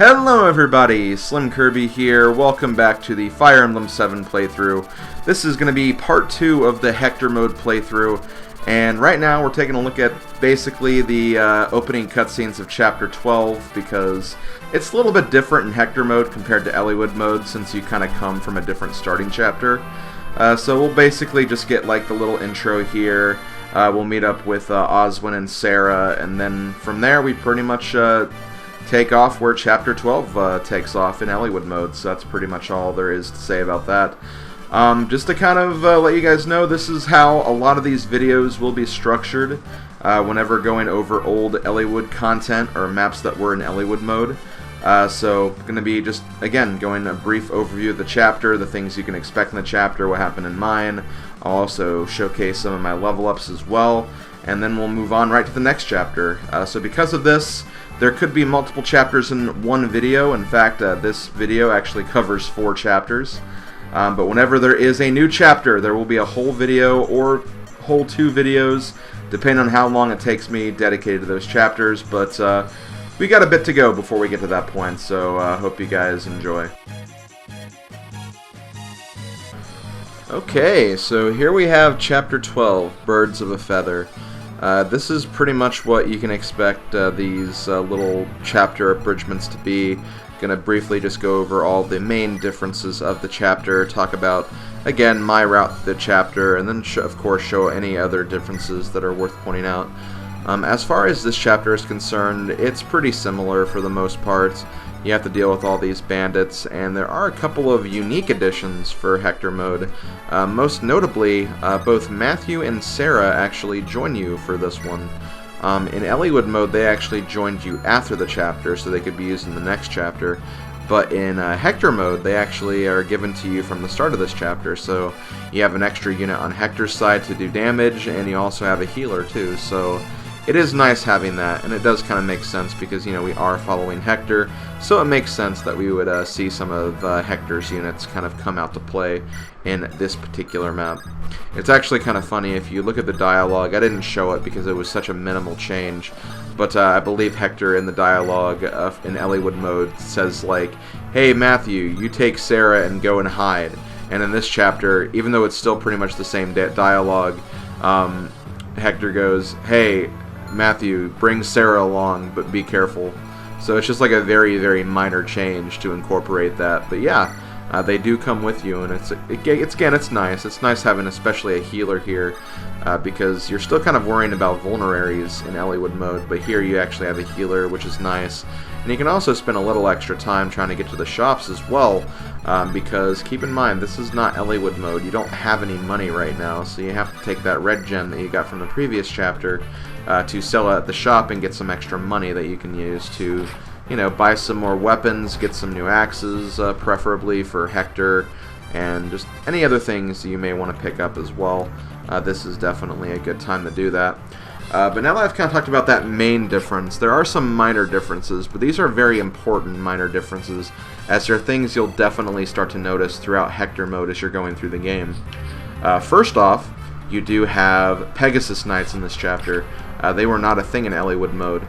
Hello everybody, SlimKirby here. Welcome back to the Fire Emblem 7 playthrough. This is going to be part 2 of the Hector mode playthrough, and right now we're taking a look at basically the opening cutscenes of Chapter 12 because it's a little bit different in Hector mode compared to Eliwood mode since you kind of come from a different starting chapter. So we'll basically just get like the little intro here. We'll meet up with Oswin and Sarah, and then from there we pretty much take off where Chapter 12 takes off in Eliwood mode, so that's pretty much all there is to say about that. Just to kind of let you guys know, this is how a lot of these videos will be structured whenever going over old Eliwood content or maps that were in Eliwood mode. So, going to be just, again, going a brief overview of the chapter, the things you can expect in the chapter, what happened in mine. I'll also showcase some of my level ups as well, and then we'll move on right to the next chapter. So because of this, there could be multiple chapters in one video. In fact, this video actually covers 4 chapters. But whenever there is a new chapter, there will be a whole video or whole 2 videos, depending on how long it takes me dedicated to those chapters. But we got a bit to go before we get to that point, so hope you guys enjoy. Okay, so here we have Chapter 12, Birds of a Feather. This is pretty much what you can expect these little chapter abridgments to be. Gonna briefly just go over all the main differences of the chapter, talk about, again, my route through the chapter, and then of course show any other differences that are worth pointing out. As far as this chapter is concerned, it's pretty similar for the most part. You have to deal with all these bandits, and there are a couple of unique additions for Hector mode. Most notably, both Matthew and Sarah actually join you for this one. In Eliwood mode, they actually joined you after the chapter, so they could be used in the next chapter. But in Hector mode, they actually are given to you from the start of this chapter, so you have an extra unit on Hector's side to do damage, and you also have a healer too, so it is nice having that, and it does kind of make sense because, you know, we are following Hector, so it makes sense that we would see some of Hector's units kind of come out to play in this particular map. It's actually kind of funny, if you look at the dialogue, I didn't show it because it was such a minimal change, but I believe Hector in the dialogue in Eliwood mode says like, "Hey Matthew, you take Sarah and go and hide." And in this chapter, even though it's still pretty much the same dialogue, Hector goes, "Hey Matthew, bring Sarah along, but be careful." So it's just like a very, very minor change to incorporate that. But yeah, they do come with you, and it's nice. It's nice having especially a healer here, because you're still kind of worrying about vulneraries in Eliwood mode, but here you actually have a healer, which is nice. And you can also spend a little extra time trying to get to the shops as well, because keep in mind, this is not Eliwood mode. You don't have any money right now, so you have to take that red gem that you got from the previous chapter to sell at the shop and get some extra money that you can use to, you know, buy some more weapons, get some new axes, preferably for Hector, and just any other things you may want to pick up as well. This is definitely a good time to do that. But now that I've kind of talked about that main difference, there are some minor differences, but these are very important minor differences, as they're things you'll definitely start to notice throughout Hector mode as you're going through the game. First off, you do have Pegasus Knights in this chapter. They were not a thing in Eliwood mode.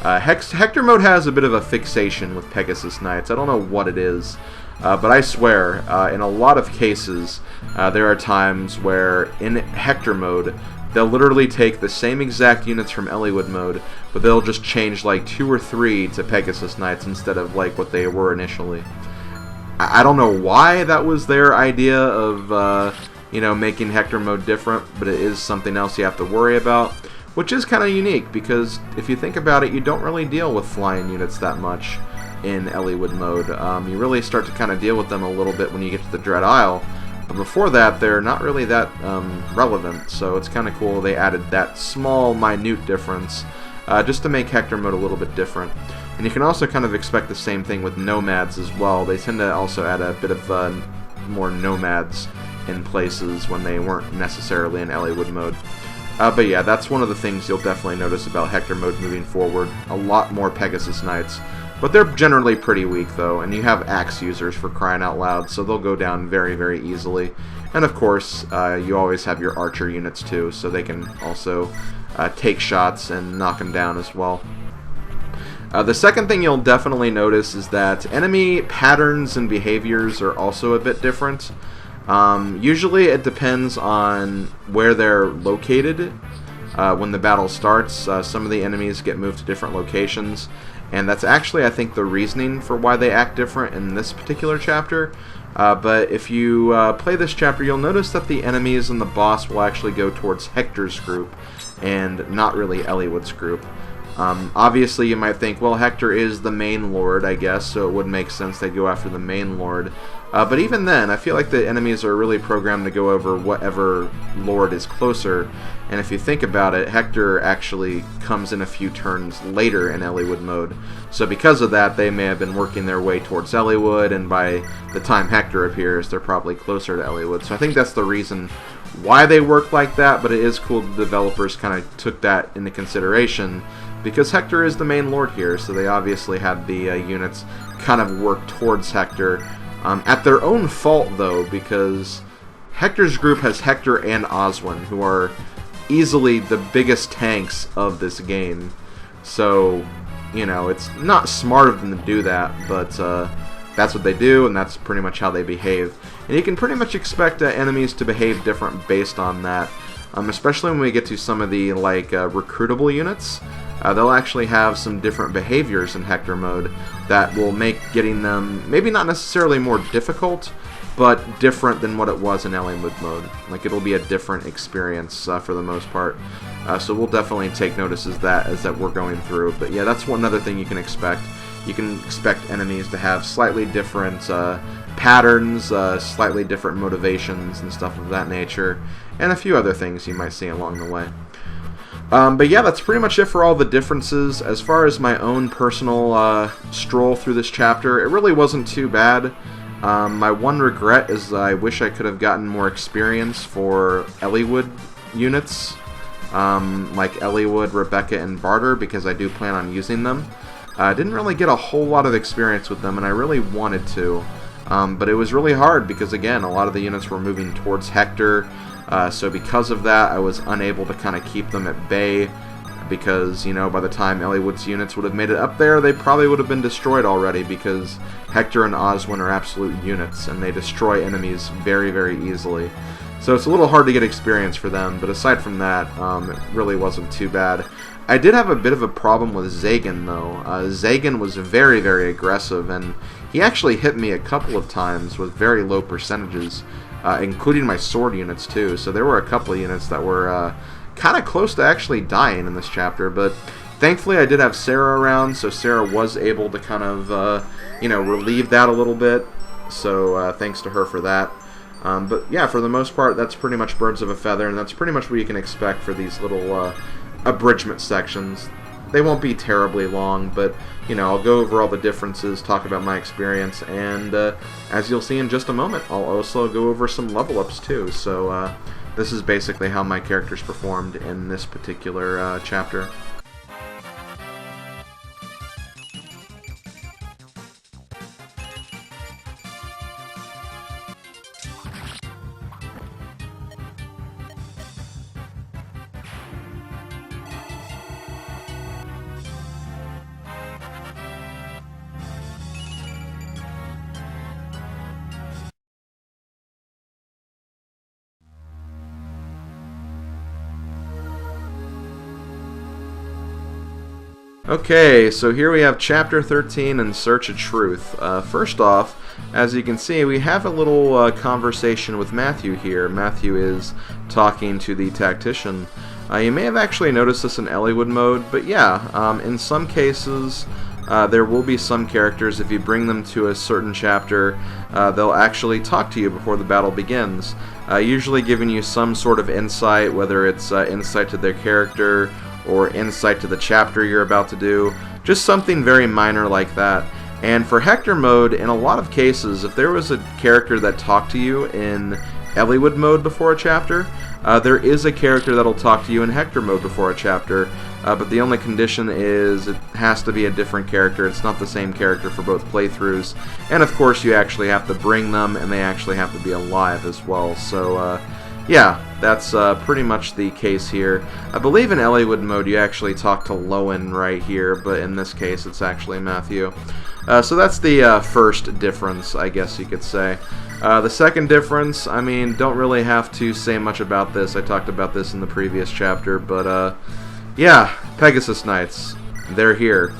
Hector mode has a bit of a fixation with Pegasus Knights. I don't know what it is, but I swear, in a lot of cases, there are times where in Hector mode, they'll literally take the same exact units from Eliwood mode, but they'll just change like 2 or 3 to Pegasus Knights instead of like what they were initially. I don't know why that was their idea of, you know, making Hector mode different, but it is something else you have to worry about, which is kind of unique because if you think about it, you don't really deal with flying units that much in Eliwood mode. You really start to kind of deal with them a little bit when you get to the Dread Isle. But before that, they're not really that relevant, so it's kind of cool they added that small, minute difference just to make Hector mode a little bit different. And you can also kind of expect the same thing with nomads as well. They tend to also add a bit of more nomads in places when they weren't necessarily in Eliwood mode. But yeah, that's one of the things you'll definitely notice about Hector mode moving forward. A lot more Pegasus Knights. But they're generally pretty weak, though, and you have axe users for crying out loud, so they'll go down very, very easily. And of course, you always have your archer units, too, so they can also take shots and knock them down as well. The second thing you'll definitely notice is that enemy patterns and behaviors are also a bit different. Usually it depends on where they're located. When the battle starts, some of the enemies get moved to different locations, and that's actually, I think, the reasoning for why they act different in this particular chapter. But if you play this chapter, you'll notice that the enemies and the boss will actually go towards Hector's group, and not really Eliwood's group. Obviously, you might think, well, Hector is the main lord, I guess, so it would make sense they'd go after the main lord. But even then, I feel like the enemies are really programmed to go over whatever lord is closer. And if you think about it, Hector actually comes in a few turns later in Eliwood mode. So because of that, they may have been working their way towards Eliwood, and by the time Hector appears, they're probably closer to Eliwood. So I think that's the reason why they work like that, but it is cool the developers kind of took that into consideration, because Hector is the main lord here, so they obviously had the units kind of work towards Hector. At their own fault, though, because Hector's group has Hector and Oswin, who are easily the biggest tanks of this game. So, you know, it's not smart of them to do that, but that's what they do, and that's pretty much how they behave. And you can pretty much expect enemies to behave different based on that, especially when we get to some of the, like, recruitable units. They'll actually have some different behaviors in Hector mode that will make getting them, maybe not necessarily more difficult, but different than what it was in Eliwood mode. Like, it'll be a different experience for the most part. So we'll definitely take notice as that we're going through. But yeah, that's one other thing you can expect. You can expect enemies to have slightly different patterns, slightly different motivations and stuff of that nature, and a few other things you might see along the way. But yeah, that's pretty much it for all the differences. As far as my own personal stroll through this chapter, it really wasn't too bad. My one regret is I wish I could have gotten more experience for Eliwood units, like Eliwood, Rebecca, and Barter, because I do plan on using them. I didn't really get a whole lot of experience with them, and I really wanted to. But it was really hard because, again, a lot of the units were moving towards Hector. So because of that, I was unable to kind of keep them at bay, because, you know, by the time Eliwood's units would have made it up there, they probably would have been destroyed already, because Hector and Oswin are absolute units, and they destroy enemies very, very easily. So it's a little hard to get experience for them, but aside from that, it really wasn't too bad. I did have a bit of a problem with Zagan, though. Zagan was very, very aggressive, and he actually hit me a couple of times with very low percentages, including my sword units, too. So there were a couple of units that were kind of close to actually dying in this chapter, but thankfully I did have Sarah around, so Sarah was able to kind of, you know, relieve that a little bit, so thanks to her for that. But yeah, for the most part, that's pretty much Birds of a Feather, and that's pretty much what you can expect for these little abridgment sections. They won't be terribly long, but, you know, I'll go over all the differences, talk about my experience, and as you'll see in just a moment, I'll also go over some level ups too. So this is basically how my characters performed in this particular chapter. Okay, so here we have Chapter 13, In Search of Truth. First off, as you can see, we have a little conversation with Matthew here. Matthew is talking to the tactician. You may have actually noticed this in Eliwood mode, but yeah, in some cases, there will be some characters, if you bring them to a certain chapter, they'll actually talk to you before the battle begins, usually giving you some sort of insight, whether it's insight to their character, or insight to the chapter you're about to do, just something very minor like that. And for Hector mode, in a lot of cases, if there was a character that talked to you in Eliwood mode before a chapter, there is a character that'll talk to you in Hector mode before a chapter, but the only condition is it has to be a different character. It's not the same character for both playthroughs, and of course you actually have to bring them, and they actually have to be alive as well. So yeah, that's pretty much the case here. I believe in Eliwood mode you actually talk to Lowen right here, but in this case it's actually Matthew. So that's the first difference, I guess you could say. The second difference, I mean, don't really have to say much about this. I talked about this in the previous chapter, but yeah, Pegasus Knights, they're here.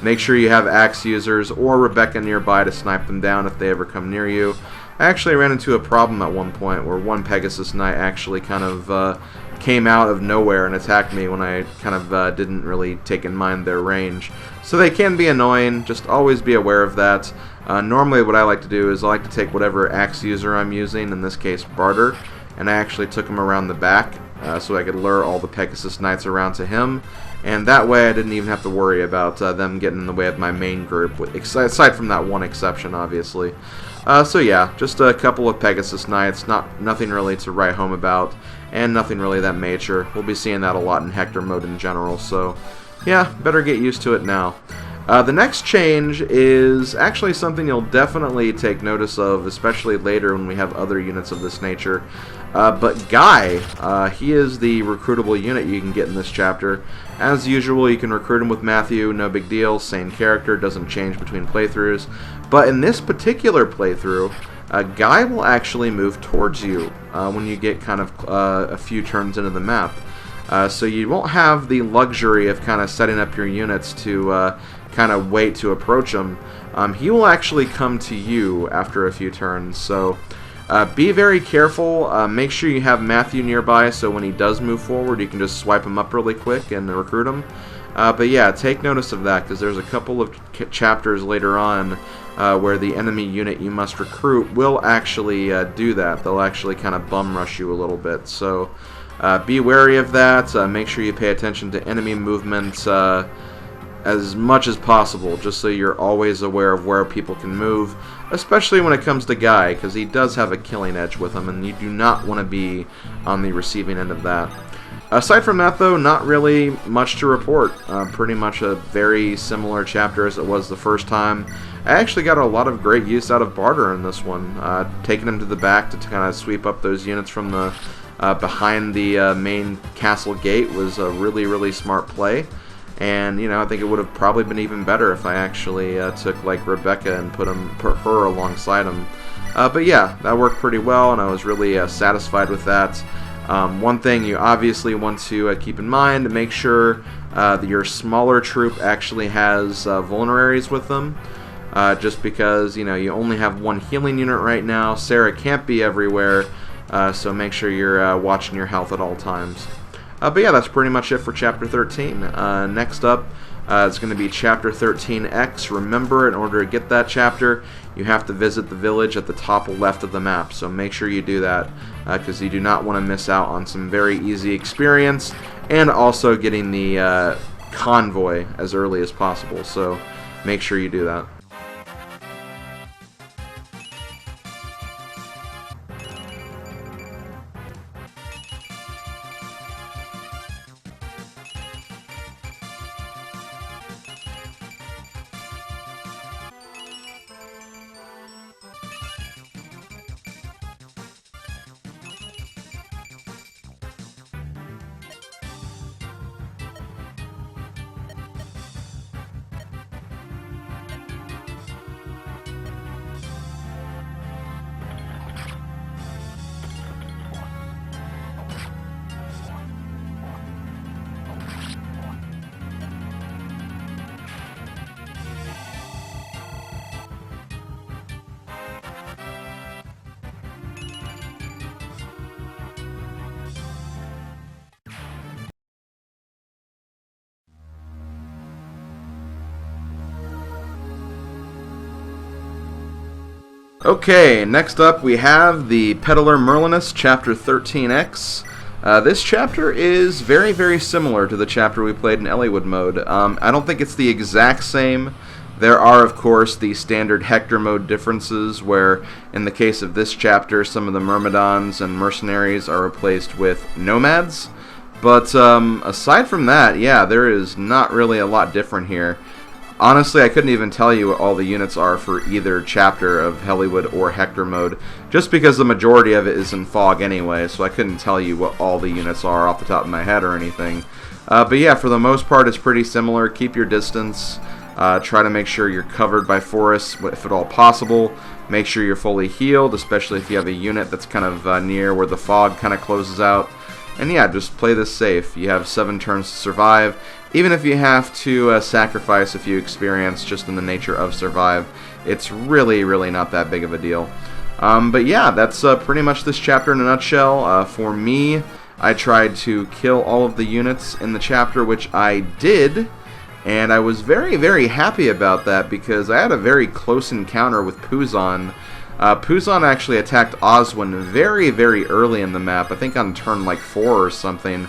Make sure you have axe users or Rebecca nearby to snipe them down if they ever come near you. I actually ran into a problem at one point where one Pegasus Knight actually kind of came out of nowhere and attacked me when I kind of didn't really take in mind their range. So they can be annoying, just always be aware of that. Normally what I like to do is I like to take whatever axe user I'm using, in this case Barter, and I actually took him around the back so I could lure all the Pegasus Knights around to him. And that way I didn't even have to worry about them getting in the way of my main group, aside from that one exception, obviously. So yeah, just a couple of Pegasus Knights, nothing really to write home about, and nothing really that major. We'll be seeing that a lot in Hector mode in general, so yeah, better get used to it now. The next change is actually something you'll definitely take notice of, especially later when we have other units of this nature. But Guy, he is the recruitable unit you can get in this chapter. As usual, you can recruit him with Matthew, no big deal, same character, doesn't change between playthroughs. But in this particular playthrough, Guy will actually move towards you when you get kind of a few turns into the map. So you won't have the luxury of kind of setting up your units to kind of wait to approach him. He will actually come to you after a few turns, so be very careful. Make sure you have Matthew nearby so when he does move forward you can just swipe him up really quick and recruit him. But yeah, take notice of that, because there's a couple of chapters later on where the enemy unit you must recruit will actually do that. They'll actually kind of bum rush you a little bit, so be wary of that. Make sure you pay attention to enemy movements as much as possible, just so you're always aware of where people can move, especially when it comes to Guy, because he does have a killing edge with him, and you do not want to be on the receiving end of that. Aside from that, though, not really much to report. Pretty much a very similar chapter as it was the first time. I actually got a lot of great use out of Barter in this one, taking him to the back to kind of sweep up those units from the behind the main castle gate was a really smart play. And, you know, I think it would have probably been even better if I actually took, like, Rebecca and put her alongside him. But yeah, that worked pretty well, and I was really satisfied with that. One thing you obviously want to keep in mind, make sure that your smaller troop actually has vulneraries with them. Just because, you know, you only have one healing unit right now. Sarah can't be everywhere, so make sure you're watching your health at all times. But yeah, that's pretty much it for Chapter 13. Next up, it's going to be Chapter 13X. Remember, in order to get that chapter, you have to visit the village at the top left of the map. So make sure you do that, because you do not want to miss out on some very easy experience, and also getting the convoy as early as possible. So make sure you do that. Okay, next up we have the Peddler Merlinus, Chapter 13X. This chapter is very similar to the chapter we played in Eliwood mode. I don't think it's the exact same. There are, of course, the standard Hector mode differences, where, in the case of this chapter, some of the Myrmidons and Mercenaries are replaced with Nomads. But aside from that, yeah, there is not really a lot different here. Honestly, I couldn't even tell you what all the units are for either chapter of Hollywood or Hector mode, just because the majority of it is in fog anyway, so I couldn't tell you what all the units are off the top of my head or anything. But yeah, for the most part, it's pretty similar. Keep your distance. Try to make sure you're covered by forests if at all possible. Make sure you're fully healed, especially if you have a unit that's kind of near where the fog kind of closes out. And yeah, just play this safe. You have 7 turns to survive. Even if you have to sacrifice a few experience just in the nature of survive, it's really, really not that big of a deal. But yeah, that's pretty much this chapter in a nutshell. For me, I tried to kill all of the units in the chapter, which I did. And I was very, very happy about that because I had a very close encounter with Puzon. Puzon actually attacked Oswin very, very early in the map, I think on turn like 4 or something.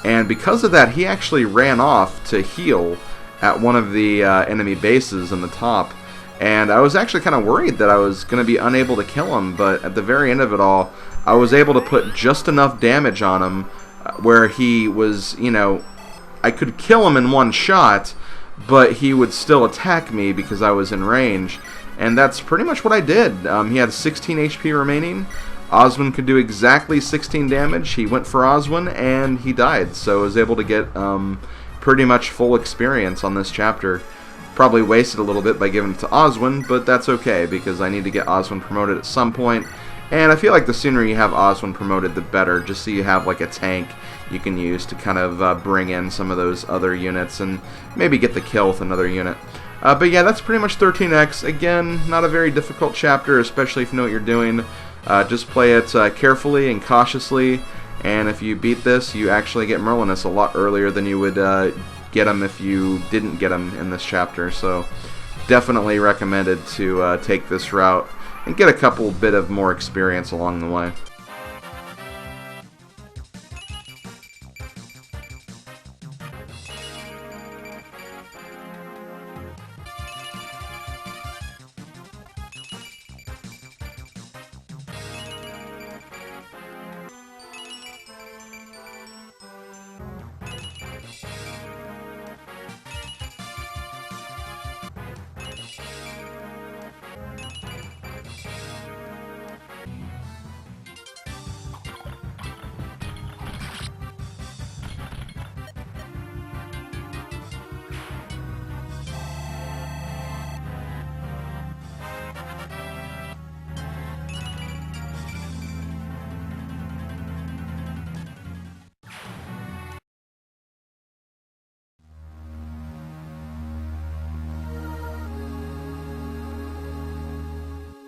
And because of that, he actually ran off to heal at one of the enemy bases in the top. And I was actually kind of worried that I was going to be unable to kill him, but at the very end of it all, I was able to put just enough damage on him where he was, you know, I could kill him in one shot, but he would still attack me because I was in range. And that's pretty much what I did. He had 16 HP remaining. Oswin could do exactly 16 damage. He went for Oswin, and he died. So I was able to get pretty much full experience on this chapter. Probably wasted a little bit by giving it to Oswin, but that's okay, because I need to get Oswin promoted at some point. And I feel like the sooner you have Oswin promoted, the better, just so you have like a tank you can use to kind of bring in some of those other units and maybe get the kill with another unit. But yeah, that's pretty much 13X. Again, not a very difficult chapter, especially if you know what you're doing. Just play it carefully and cautiously, and if you beat this, you actually get Merlinus a lot earlier than you would get him if you didn't get him in this chapter. So definitely recommended to take this route and get a couple bit of more experience along the way.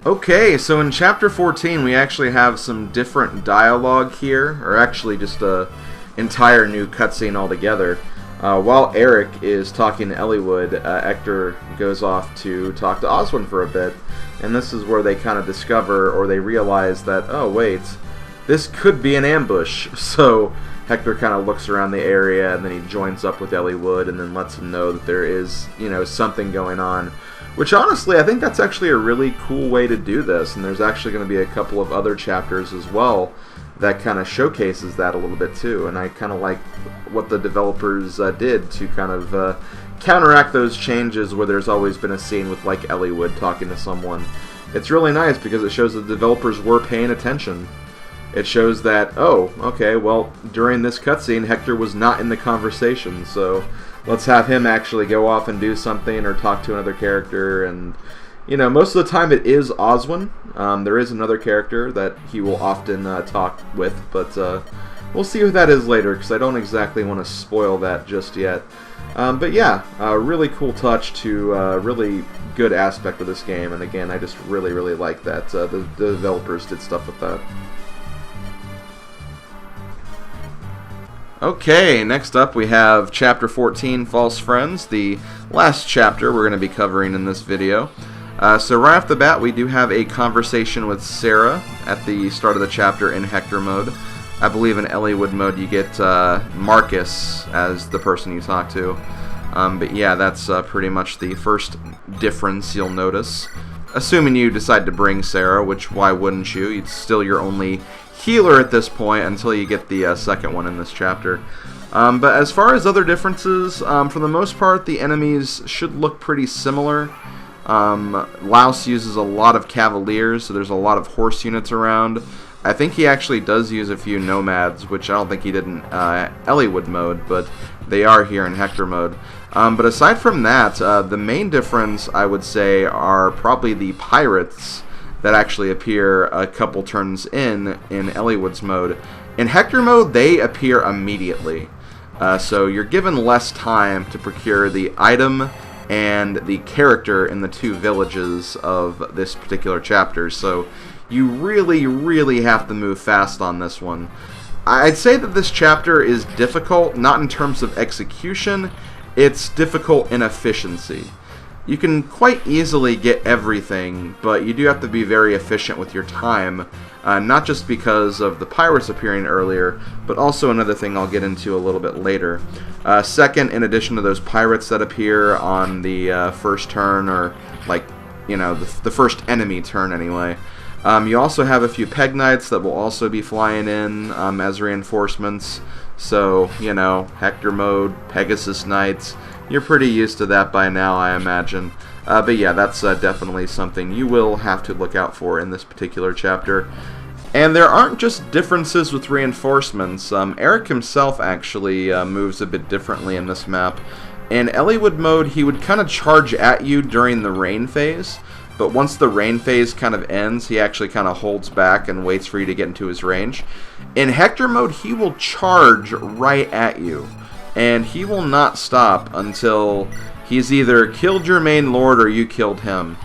Okay, so in Chapter 14 we actually have some different dialogue here, or actually just a entire new cutscene altogether. While Eric is talking to Elliewood, Hector goes off to talk to Oswin for a bit, and this is where they kind of discover, or they realize that, oh wait, this could be an ambush. So Hector kind of looks around the area, and then he joins up with Elliewood, and then lets him know that there is, you know, something going on. Which, honestly, I think that's actually a really cool way to do this, and there's actually going to be a couple of other chapters as well that kind of showcases that a little bit too, and I kind of like what the developers did to kind of counteract those changes where there's always been a scene with, like, Elliewood talking to someone. It's really nice because it shows the developers were paying attention. It shows that, oh, okay, well, during this cutscene, Hector was not in the conversation, so let's have him actually go off and do something or talk to another character. And, you know, most of the time it is Oswin. There is another character that he will often talk with, but we'll see who that is later, because I don't exactly want to spoil that just yet. But yeah, a really cool touch to a really good aspect of this game, and again, I just really, really like that the developers did stuff with that. Okay, next up we have Chapter 14, False Friends, the last chapter we're going to be covering in this video. So right off the bat, we do have a conversation with Sarah at the start of the chapter in Hector mode. I believe in Elliewood mode you get Marcus as the person you talk to. But yeah, that's pretty much the first difference you'll notice. Assuming you decide to bring Sarah, which why wouldn't you? It's still your only healer at this point until you get the second one in this chapter. But as far as other differences, for the most part, the enemies should look pretty similar. Laos uses a lot of cavaliers, so there's a lot of horse units around. I think he actually does use a few nomads, which I don't think he did in Elliewood mode, but they are here in Hector mode. But aside from that, the main difference, I would say, are probably the pirates that actually appear a couple turns in Elliewood's mode. In Hector mode, they appear immediately. So you're given less time to procure the item and the character in the two villages of this particular chapter. So you really, really have to move fast on this one. I'd say that this chapter is difficult, not in terms of execution, it's difficult in efficiency. You can quite easily get everything, but you do have to be very efficient with your time, not just because of the pirates appearing earlier, but also another thing I'll get into a little bit later. Second, in addition to those pirates that appear on the first turn, or like, you know, the first enemy turn anyway, you also have a few Peg Knights that will also be flying in as reinforcements. So, you know, Hector mode, Pegasus Knights, you're pretty used to that by now, I imagine. But yeah, that's definitely something you will have to look out for in this particular chapter. And there aren't just differences with reinforcements. Eric himself actually moves a bit differently in this map. In Elliewood mode, he would kind of charge at you during the rain phase. But once the rain phase kind of ends, he actually kind of holds back and waits for you to get into his range. In Hector mode, he will charge right at you, and he will not stop until he's either killed your main lord or you killed him.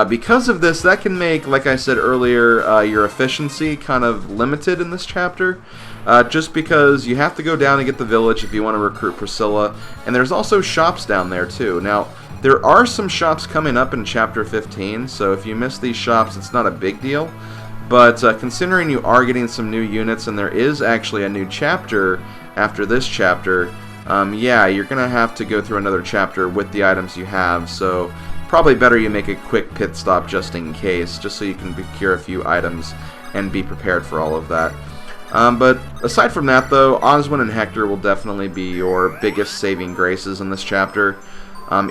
Because of this, that can make, like I said earlier, your efficiency kind of limited in this chapter. Just because you have to go down and get the village if you want to recruit Priscilla, and there's also shops down there too. Now, there are some shops coming up in Chapter 15, so if you miss these shops, it's not a big deal. But considering you are getting some new units, and there is actually a new chapter after this chapter, yeah, you're going to have to go through another chapter with the items you have, so probably better you make a quick pit stop just in case, just so you can procure a few items and be prepared for all of that. But aside from that, though, Oswin and Hector will definitely be your biggest saving graces in this chapter.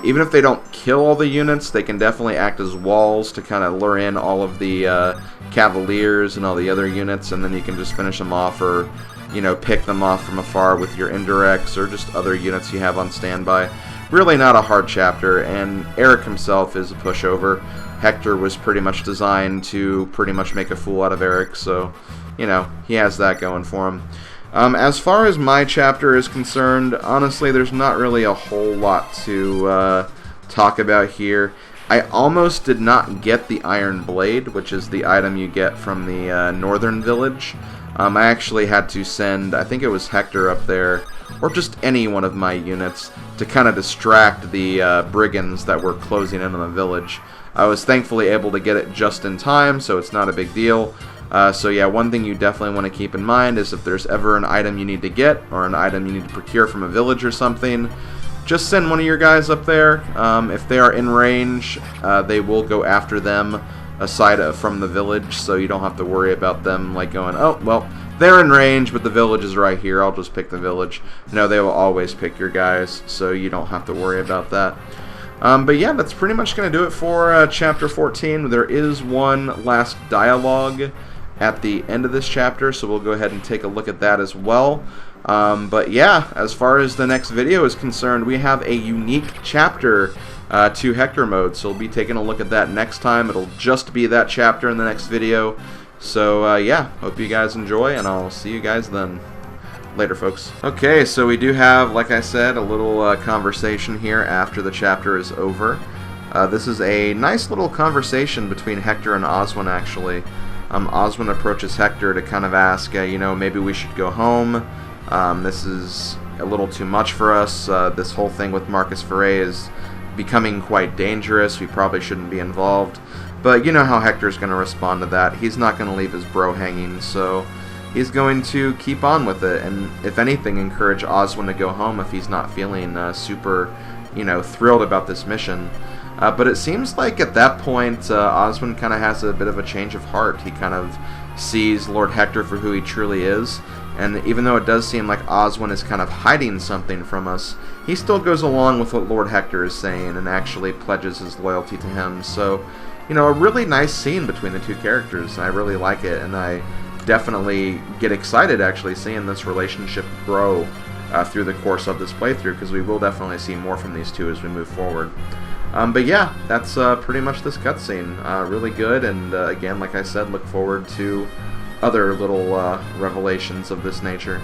Even if they don't kill all the units, they can definitely act as walls to kind of lure in all of the cavaliers and all the other units, and then you can just finish them off, or, you know, pick them off from afar with your indirects or just other units you have on standby. Really not a hard chapter, and Eric himself is a pushover. Hector was pretty much designed to pretty much make a fool out of Eric, so, you know, he has that going for him. As far as my chapter is concerned, honestly, there's not really a whole lot to talk about here. I almost did not get the Iron Blade, which is the item you get from the northern village. I actually had to send, I think it was Hector up there, or just any one of my units, to kind of distract the brigands that were closing in on the village. I was thankfully able to get it just in time, so it's not a big deal. So yeah, one thing you definitely want to keep in mind is if there's ever an item you need to get, or an item you need to procure from a village or something, just send one of your guys up there. If they are in range, they will go after them aside from the village, so you don't have to worry about them like going, oh, well, they're in range, but the village is right here, I'll just pick the village. No, they will always pick your guys, so you don't have to worry about that. But yeah, that's pretty much going to do it for Chapter 14. There is one last dialogue at the end of this chapter, so we'll go ahead and take a look at that as well. But yeah, as far as the next video is concerned, we have a unique chapter to Hector mode, so we'll be taking a look at that next time. It'll just be that chapter in the next video. So yeah, hope you guys enjoy, and I'll see you guys then. Later, folks. Okay, so we do have, like I said, a little conversation here after the chapter is over. This is a nice little conversation between Hector and Oswin, actually. Oswin approaches Hector to kind of ask, you know, maybe we should go home. This is a little too much for us. This whole thing with Marcus Foray is becoming quite dangerous. We probably shouldn't be involved. But you know how Hector's going to respond to that. He's not going to leave his bro hanging, so he's going to keep on with it, and if anything, encourage Oswin to go home if he's not feeling super, you know, thrilled about this mission. But it seems like at that point, Oswin kind of has a bit of a change of heart. He kind of sees Lord Hector for who he truly is, And even though it does seem like Oswin is kind of hiding something from us, he still goes along with what Lord Hector is saying and actually pledges his loyalty to him. So, you know, a really nice scene between the two characters. I really like it, and I definitely get excited actually seeing this relationship grow through the course of this playthrough, because we will definitely see more from these two as we move forward. But yeah, that's pretty much this cutscene. Really good, and again, like I said, look forward to other little revelations of this nature.